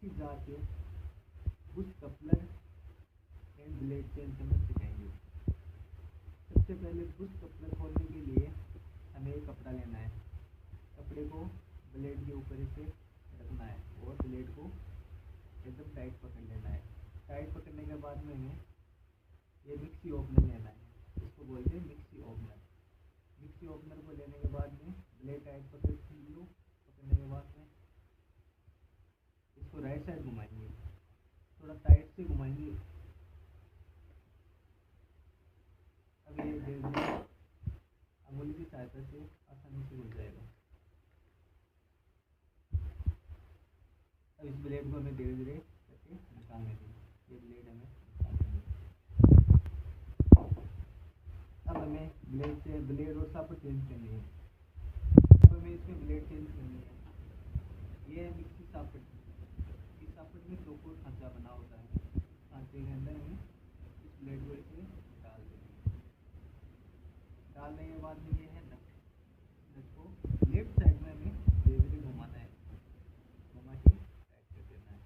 Mixie jar के Bush coupler and blade change करना सिखाएंगे। सबसे पहले बुश कपलर खोलने के लिए हमें एक कपड़ा लेना है। कपड़े को ब्लेड के ऊपर से रखना है और ब्लेड को एकदम टाइट पकड़ लेना है। टाइट पकड़ने के बाद में हमें ये मिक्सी ओपनर लेना है, इसको बोलते हैं मिक्सी ओपनर। मिक्सी ओपनर को लेने के बाद में ब्लेड टाइट पकड़ने के बाद में इसको राइट साइड घुमाएंगे, थोड़ा टाइट से घुमाएंगे। अब ये धीरे धीरे अंगुली की सहायता से आसानी से घुल जाएगा। अब इस ब्लेड को हमें धीरे धीरे करके निकालने देंगे। ये ब्लेड हमें निकालने देंगे। अब हमें ब्लेड और सापर चेंज करनी है। अब हमें इसमें ब्लेड चेंज करनी है। ये है मिक्सी सापर। इस सापर में चौकोर खांचा बना होता है। खांचे के अंदर हमें इस ब्लेड को ऐसे डाल देंगे। डालने के बाद में ये है नट। नट को लेफ्ट साइड में हमें धीरे धीरे घुमाना है, घुमा के टाइट कर देना है।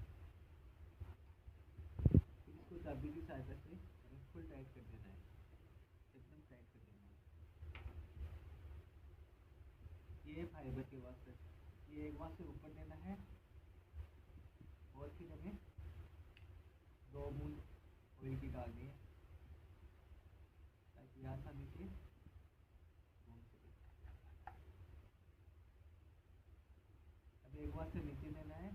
इसको चाबी की सहायता से हमें फुल टाइट कर देना है, एकदम टाइट कर देना है। ये फाइबर के वास्ते ये एक बार से ऊपर लेना है और फिर हमें 2 बूंद ऑयल की डालनी है ताकि आसानी से घूम सके। अब एक बार से नीचे लेना है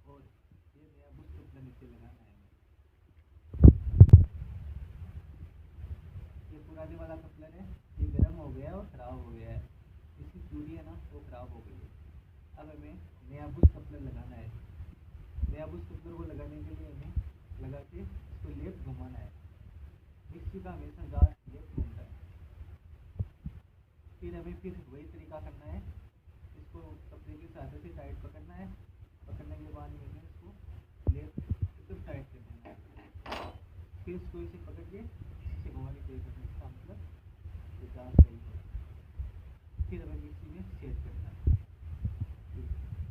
और ये नया बुश कपलर नीचे लगाना है। ये पुराने वाला कपलर है, ये गर्म हो गया है और ख़राब हो गया है। इसकी चूड़ी है ना वो ख़राब हो गई है। अब हमें नया बुश कपलर लगाना है। नया बुश कपलर को लगाने के लिए हमें लगा के इसको लेफ्ट घुमाना है। मिक्सी का हमेशा जार लेफ्ट घूमता है। फिर हमें वही तरीका करना है। इसको कपड़े की सहायता से टाइट पकड़ना है। पकड़ने के बाद में इसको लेफ्ट एकदम टाइट कर देना है। फिर इसको इसे पकड़ के इसे घुमाने के लिए इसका मतलब ये जार सही है। फिर हमें मिक्सी में सेट करना है।